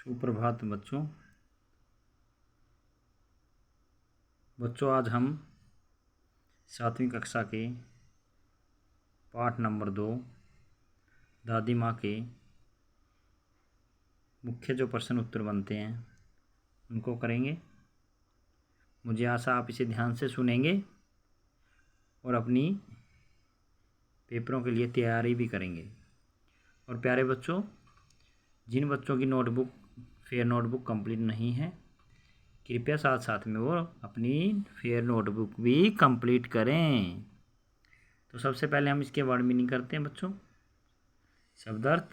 सुप्रभात बच्चों आज हम 7वीं कक्षा के पाठ नंबर 2 दादी माँ के मुख्य जो प्रश्न उत्तर बनते हैं उनको करेंगे। मुझे आशा आप इसे ध्यान से सुनेंगे और अपनी पेपरों के लिए तैयारी भी करेंगे। और प्यारे बच्चों, जिन बच्चों की फेयर नोटबुक कंप्लीट नहीं है, कृपया साथ साथ में वो अपनी फेयर नोटबुक भी कंप्लीट करें। तो सबसे पहले हम इसके वर्ड मीनिंग करते हैं बच्चों। शब्दार्थ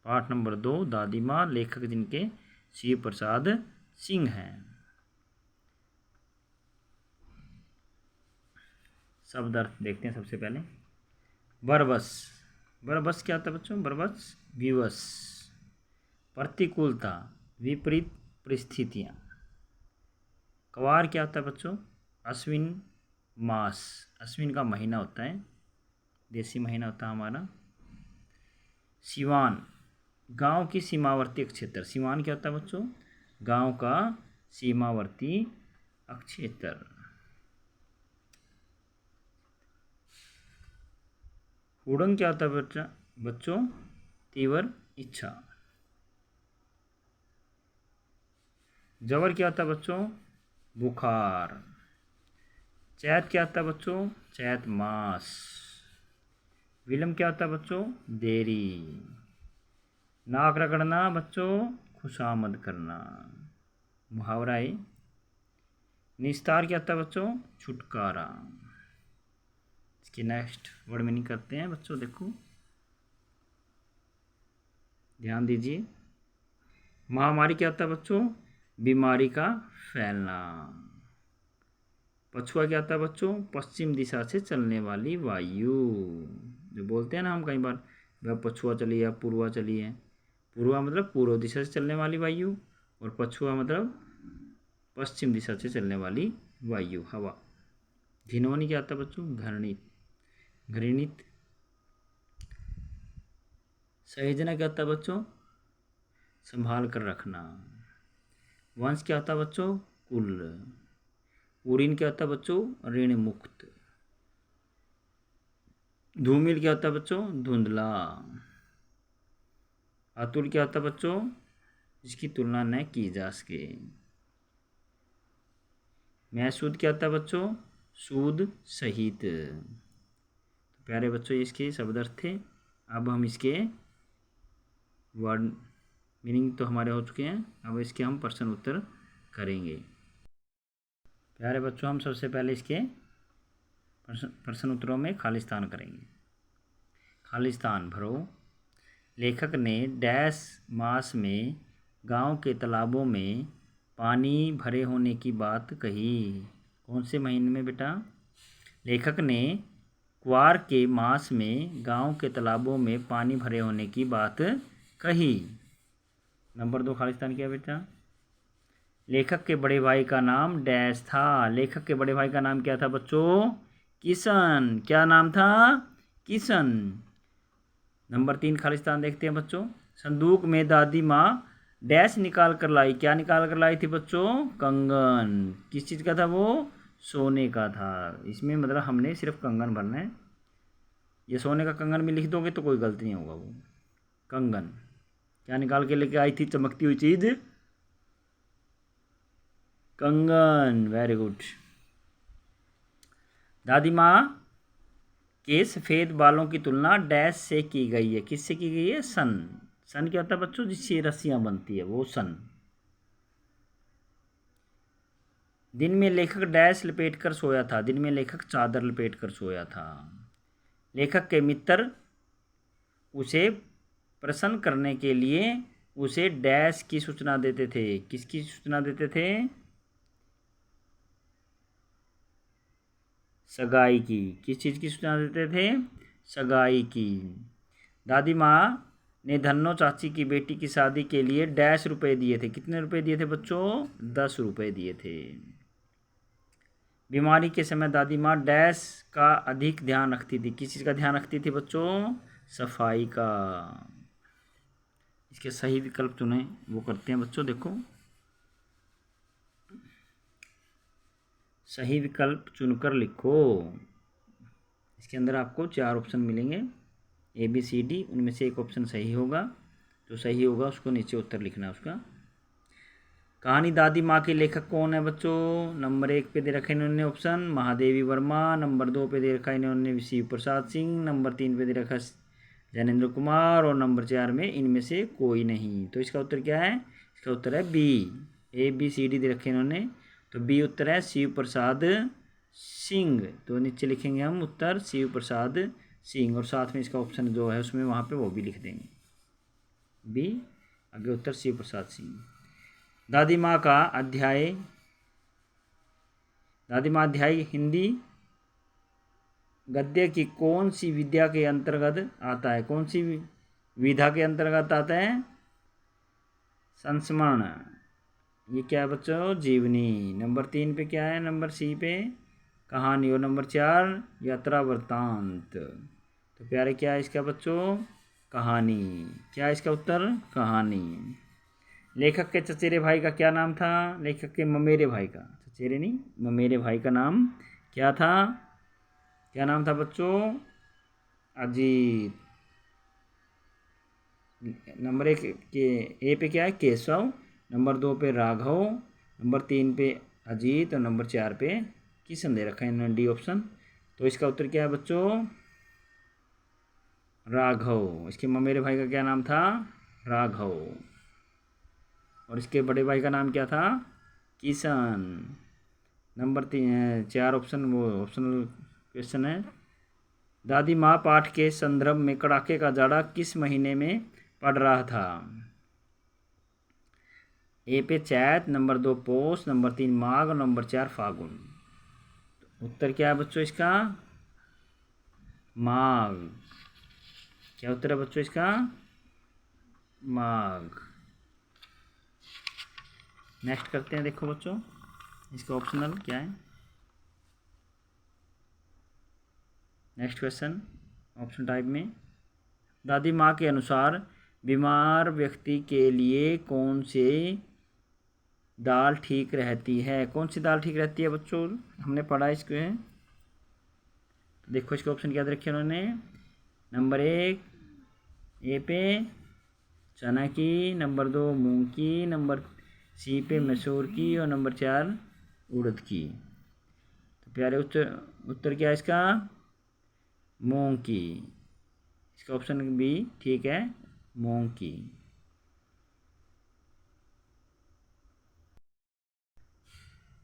पाठ नंबर 2 दादी माँ, लेखक जिनके शिव प्रसाद सिंह हैं। शब्दार्थ देखते हैं सबसे पहले। बरबस, बरबस क्या होता है बच्चों? बरबस विवश, प्रतिकूलता, विपरीत परिस्थितियाँ। क्वार क्या होता है बच्चों? अश्विन मास, अश्विन का महीना होता है, देसी महीना होता है हमारा। सिवान, गांव की सीमावर्ती क्षेत्र। सिवान क्या होता है बच्चों? गांव का सीमावर्ती क्षेत्र। हुड़ंग क्या होता है बच्चों? तीव्र इच्छा। जवर क्या होता है बच्चों? बुखार। चैत क्या होता है बच्चों? चैत मास। विलंब क्या होता है बच्चों? देरी। नाक रगड़ना बच्चों? खुशामद करना, मुहावरा है। निस्तार क्या होता है बच्चों? छुटकारा। इसकी नेक्स्ट वर्ड मीनिंग करते हैं बच्चों। देखो ध्यान दीजिए। महामारी क्या होता है बच्चों? बीमारी का फैलना। पछुआ क्या होता है बच्चों? पश्चिम दिशा से चलने वाली वायु। जो बोलते हैं ना हम कई बार, वह पछुआ चली है, पूर्वा चली है। पूर्वा मतलब पूर्व दिशा से चलने वाली वायु, और पछुआ मतलब पश्चिम दिशा से चलने वाली वायु, हवा। घिनौनी क्या होता है बच्चों? घृणित, घृणित। सहेजना क्या होता है बच्चों? संभाल कर रखना। वंश क्या होता है बच्चों? कुल। उरीन क्या होता है बच्चों? ऋण मुक्त। धूमिल क्या होता है बच्चों? धुंधला। अतुल क्या होता है बच्चों? जिसकी तुलना न की जा सके। महसूद क्या होता है बच्चों? सूद सहित। तो प्यारे बच्चों, इसके शब्द अर्थ थे। अब हम इसके वर्ड मीनिंग तो हमारे हो चुके हैं, अब इसके हम प्रश्न उत्तर करेंगे। प्यारे बच्चों, हम सबसे पहले इसके प्रश्न उत्तरों में खालिस्तान करेंगे। खालिस्तान भरो। लेखक ने डैश मास में गांव के तालाबों में पानी भरे होने की बात कही। कौन से महीने में बेटा? लेखक ने क्वार के मास में गांव के तालाबों में पानी भरे होने की बात कही। नंबर 2 खालिस्तान क्या बेटा? लेखक के बड़े भाई का नाम डैश था। लेखक के बड़े भाई का नाम क्या था बच्चों? किशन। क्या नाम था? किशन। नंबर 3 खालिस्तान देखते हैं बच्चों। संदूक में दादी माँ डैश निकाल कर लाई। क्या निकाल कर लाई थी बच्चों? कंगन। किस चीज़ का था वो? सोने का था। इसमें मतलब हमने सिर्फ कंगन भरना है। ये सोने का कंगन भी लिख दोगे तो कोई गलती नहीं होगा। वो कंगन क्या निकाल के लेके आई थी? चमकती हुई चीज़, कंगन। Very good. दादी माँ के सफ़ेद बालों की तुलना डैश से की गई है। किससे की गई है? सन। सन क्या होता है बच्चों? जिससे रस्सियाँ बनती है, वो सन। दिन में लेखक डैश लपेट कर सोया था। दिन में लेखक चादर लपेट कर सोया था। लेखक के मित्र उसे प्रसन्न करने के लिए उसे डैश की सूचना देते थे। किसकी सूचना देते थे? सगाई की। किस चीज़ की सूचना देते थे? सगाई की। दादी माँ ने धन्नो चाची की बेटी की शादी के लिए डैश रुपए दिए थे। कितने रुपए दिए थे बच्चों? 10 रुपए दिए थे। बीमारी के समय दादी माँ डैश का अधिक ध्यान रखती थी। किस चीज़ का ध्यान रखती थी बच्चों? सफाई का। इसके सही विकल्प चुने वो करते हैं बच्चों। देखो, सही विकल्प चुनकर लिखो। इसके अंदर आपको 4 ऑप्शन मिलेंगे, ABCD, उनमें से एक ऑप्शन सही होगा। जो सही होगा उसको नीचे उत्तर लिखना है उसका। कहानी दादी माँ के लेखक कौन है बच्चों? नंबर 1 पे दे रखा इन्होंने ऑप्शन महादेवी वर्मा, नंबर 2 पे दे रखा इन्होंने शिव प्रसाद सिंह, नंबर 3 पे दे रखा जैनेन्द्र कुमार, और नंबर 4 में इनमें से कोई नहीं। तो इसका उत्तर क्या है? इसका उत्तर है बी। ABCD दे रखे इन्होंने, तो बी उत्तर है शिव प्रसाद सिंह। तो नीचे लिखेंगे हम उत्तर शिव प्रसाद सिंह, और साथ में इसका ऑप्शन जो है उसमें वहाँ पे वो भी लिख देंगे बी, आगे उत्तर शिव प्रसाद सिंह। दादी माँ अध्याय हिंदी गद्य की कौन सी विद्या के अंतर्गत आता है? कौन सी विधा के अंतर्गत आता है? संस्मरण। ये क्या है बच्चों? जीवनी। नंबर 3 पे क्या है? नंबर सी पे कहानी, और नंबर 4 यात्रा वृत्तांत। तो प्यारे क्या है इसका बच्चों? कहानी। क्या है इसका उत्तर? कहानी। लेखक के चचेरे भाई का क्या नाम था? लेखक के ममेरे भाई का, चचेरे नहीं, ममेरे भाई का नाम क्या था? क्या नाम था बच्चों? अजीत। नंबर 1 के ए पे क्या है? केशव, नंबर 2 पे राघव, नंबर 3 पे अजीत, और नंबर 4 पे किशन दे रखा है इन्होंने, डी ऑप्शन। तो इसका उत्तर क्या है बच्चों? राघव। इसके ममेरे भाई का क्या नाम था? राघव। और इसके बड़े भाई का नाम क्या था? किशन। नंबर 4 ऑप्शन वो ऑप्शनल क्वेश्चन है। दादी माँ पाठ के संदर्भ में कड़ाके का जाड़ा किस महीने में पड़ रहा था? ए पे चैत, नंबर 2 पौष, नंबर 3 माघ, और नंबर 4 फागुन। उत्तर क्या है बच्चों इसका? माघ। क्या उत्तर है बच्चों इसका? माघ। नेक्स्ट करते हैं। देखो बच्चों, इसका ऑप्शनल क्या है? नेक्स्ट क्वेश्चन ऑप्शन टाइप में, दादी माँ के अनुसार बीमार व्यक्ति के लिए कौन सी दाल ठीक रहती है? कौन सी दाल ठीक रहती है बच्चों? हमने पढ़ा इसको है। तो देखो इसके ऑप्शन क्या रखे उन्होंने। नंबर 1 ए पे चना की, नंबर 2 मूंग की, नंबर सी पे मसूर की, और नंबर 4 उड़द की। तो प्यारे उत्तर क्या है इसका? मूंग की। इसका ऑप्शन बी ठीक है, मूंग की।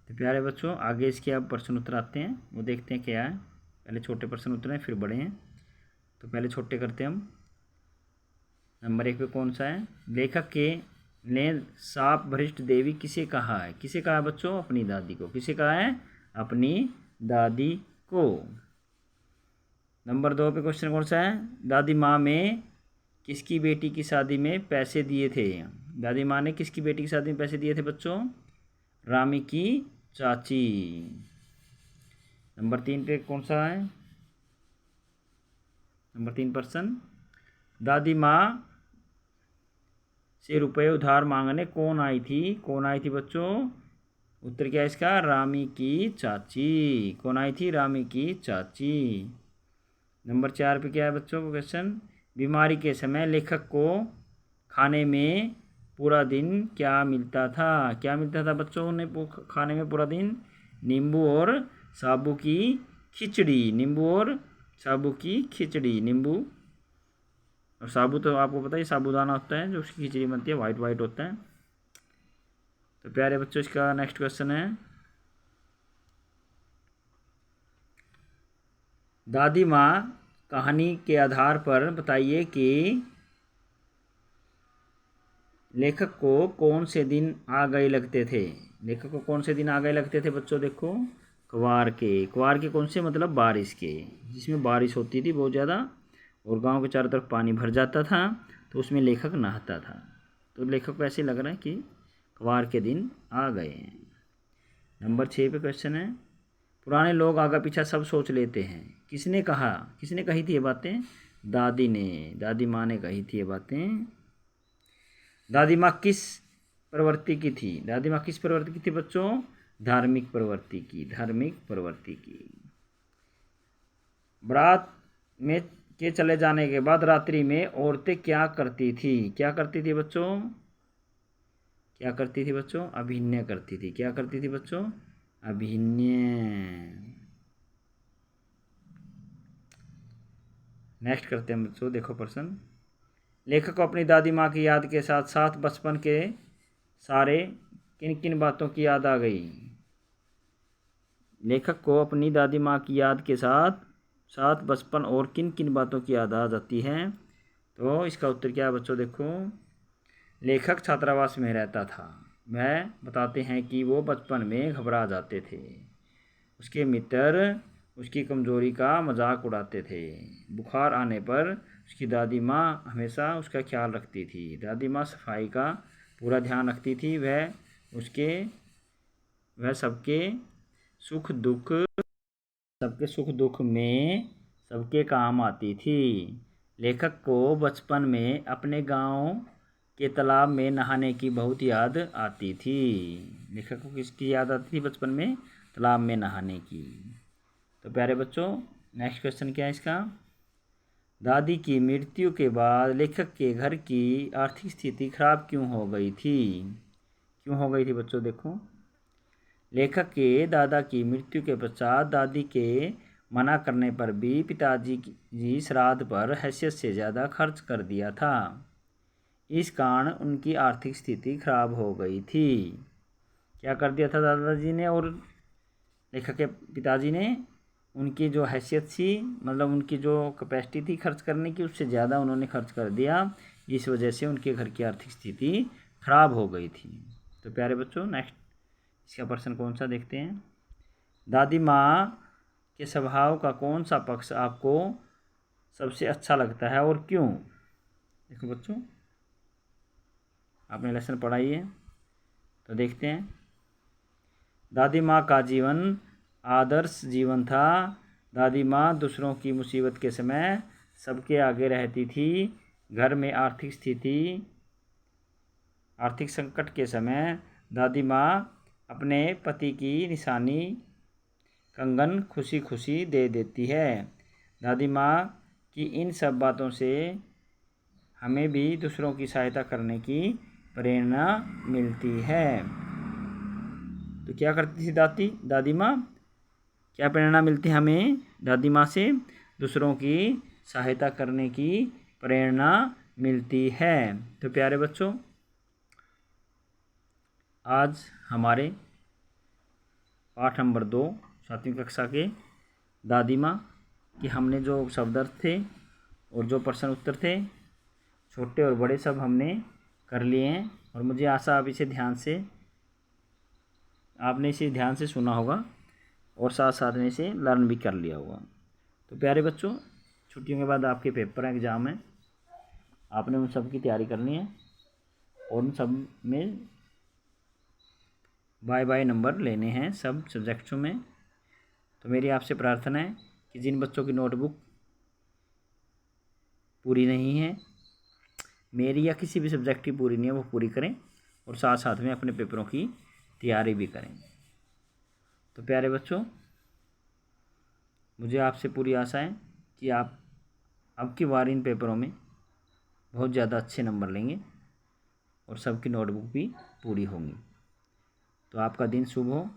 तो प्यारे बच्चों, आगे इसके अब प्रश्न उत्तर आते हैं, वो देखते हैं क्या है। पहले छोटे प्रश्न उत्तर हैं, फिर बड़े हैं। तो पहले छोटे करते हैं हम। नंबर 1 पे कौन सा है? लेखक के ने साप भ्रष्ट देवी किसे कहा है? किसे कहा है बच्चों? अपनी दादी को। किसे कहा है? अपनी दादी को। नंबर 2 पे क्वेश्चन कौन सा है? दादी माँ में किसकी बेटी की शादी में पैसे दिए थे? दादी माँ ने किसकी बेटी की शादी में पैसे दिए थे बच्चों? रामी की चाची। नंबर 3 पे कौन सा है? नंबर 3 पर्सन, दादी माँ से रुपये उधार मांगने कौन आई थी? कौन आई थी बच्चों? उत्तर क्या है इसका? रामी की चाची। कौन आई थी? रामी की चाची। नंबर 4 पे क्या है बच्चों क्वेश्चन? बीमारी के समय लेखक को खाने में पूरा दिन क्या मिलता था? क्या मिलता था बच्चों ने खाने में पूरा दिन? नींबू और साबू की खिचड़ी। नींबू और साबू की खिचड़ी। नींबू और साबू तो आपको पता है साबूदाना होता है, जो उसकी खिचड़ी बनती है, वाइट वाइट होता है। तो प्यारे बच्चों, इसका नेक्स्ट क्वेश्चन है, दादी माँ कहानी के आधार पर बताइए कि लेखक को कौन से दिन आ गए लगते थे? लेखक को कौन से दिन आ गए लगते थे बच्चों? देखो, क्वार के। क्वार के कौन से? मतलब बारिश के, जिसमें बारिश होती थी बहुत ज़्यादा और गांव के चारों तरफ पानी भर जाता था, तो उसमें लेखक नहाता था। तो लेखक को ऐसे लग रहा है कि क्वार के दिन आ गए हैं। नंबर 6 पे क्वेश्चन है, पुराने लोग आगा पीछा सब सोच लेते हैं। किसने कहा? किसने कही थी ये बातें? दादी ने, दादी माँ ने कही थी ये बातें। दादी माँ किस प्रवृत्ति की थी? दादी माँ किस प्रवृत्ति की थी बच्चों? धार्मिक प्रवृत्ति की, धार्मिक प्रवृत्ति की। बारात में के चले जाने के बाद रात्रि में औरतें क्या करती थी? क्या करती थी बच्चों? क्या करती थी बच्चों? अभिनय करती थी। क्या करती थी बच्चों? अभिनय। नेक्स्ट करते हैं बच्चों, देखो प्रश्न। लेखक को अपनी दादी माँ की याद के साथ साथ बचपन के सारे किन किन बातों की याद आ गई? लेखक को अपनी दादी माँ की याद के साथ साथ बचपन और किन किन बातों की याद आ जाती है? तो इसका उत्तर क्या है बच्चों? देखो, लेखक छात्रावास में रहता था। वह बताते हैं कि वो बचपन में घबरा जाते थे। उसके मित्र उसकी कमज़ोरी का मजाक उड़ाते थे। बुखार आने पर उसकी दादी माँ हमेशा उसका ख्याल रखती थी। दादी माँ सफाई का पूरा ध्यान रखती थी। वह सबके सुख दुख में सबके काम आती थी। लेखक को बचपन में अपने गांव के तालाब में नहाने की बहुत याद आती थी। लेखक को किसकी याद आती थी बचपन में? तालाब में नहाने की। तो प्यारे बच्चों, नेक्स्ट क्वेश्चन क्या है इसका? दादी की मृत्यु के बाद लेखक के घर की आर्थिक स्थिति खराब क्यों हो गई थी? क्यों हो गई थी बच्चों? देखो, लेखक के दादा की मृत्यु के पश्चात दादी के मना करने पर भी पिताजी जी श्राद्ध पर हैसियत से ज़्यादा खर्च कर दिया था। इस कारण उनकी आर्थिक स्थिति खराब हो गई थी। क्या कर दिया था दादाजी ने और लेखक के पिताजी ने? उनकी जो हैसियत थी, मतलब उनकी जो कैपेसिटी थी खर्च करने की, उससे ज़्यादा उन्होंने खर्च कर दिया। इस वजह से उनके घर की आर्थिक स्थिति खराब हो गई थी। तो प्यारे बच्चों, नेक्स्ट इसका प्रश्न कौन सा देखते हैं? दादी माँ के स्वभाव का कौन सा पक्ष आपको सबसे अच्छा लगता है और क्यों? देखो बच्चों, आपने लेसन पढ़ाई है तो देखते हैं। दादी माँ का जीवन आदर्श जीवन था। दादी माँ दूसरों की मुसीबत के समय सबके आगे रहती थी। घर में आर्थिक संकट के समय दादी माँ अपने पति की निशानी कंगन खुशी खुशी दे देती है। दादी माँ की इन सब बातों से हमें भी दूसरों की सहायता करने की प्रेरणा मिलती है। तो क्या करती थी दादी माँ? क्या प्रेरणा मिलती है हमें दादी माँ से? दूसरों की सहायता करने की प्रेरणा मिलती है। तो प्यारे बच्चों, आज हमारे पाठ नंबर 2 7वीं कक्षा के दादी माँ कि हमने जो शब्दार्थ थे और जो प्रश्न उत्तर थे, छोटे और बड़े, सब हमने कर लिए हैं। और मुझे आशा आपने इसे ध्यान से सुना होगा और साथ साथ में इसे लर्न भी कर लिया होगा। तो प्यारे बच्चों, छुट्टियों के बाद आपके पेपर एग्ज़ाम है, आपने उन सब की तैयारी करनी है और उन सब में बाय नंबर लेने हैं सब सब्जेक्ट्सों में। तो मेरी आपसे प्रार्थना है कि जिन बच्चों की नोटबुक पूरी नहीं है, मेरी या किसी भी सब्जेक्ट की पूरी नहीं है, वो पूरी करें और साथ साथ में अपने पेपरों की तैयारी भी करें। तो प्यारे बच्चों, मुझे आपसे पूरी आशा है कि आप अब की बार इन पेपरों में बहुत ज़्यादा अच्छे नंबर लेंगे और सबकी नोटबुक भी पूरी होंगी। तो आपका दिन शुभ हो।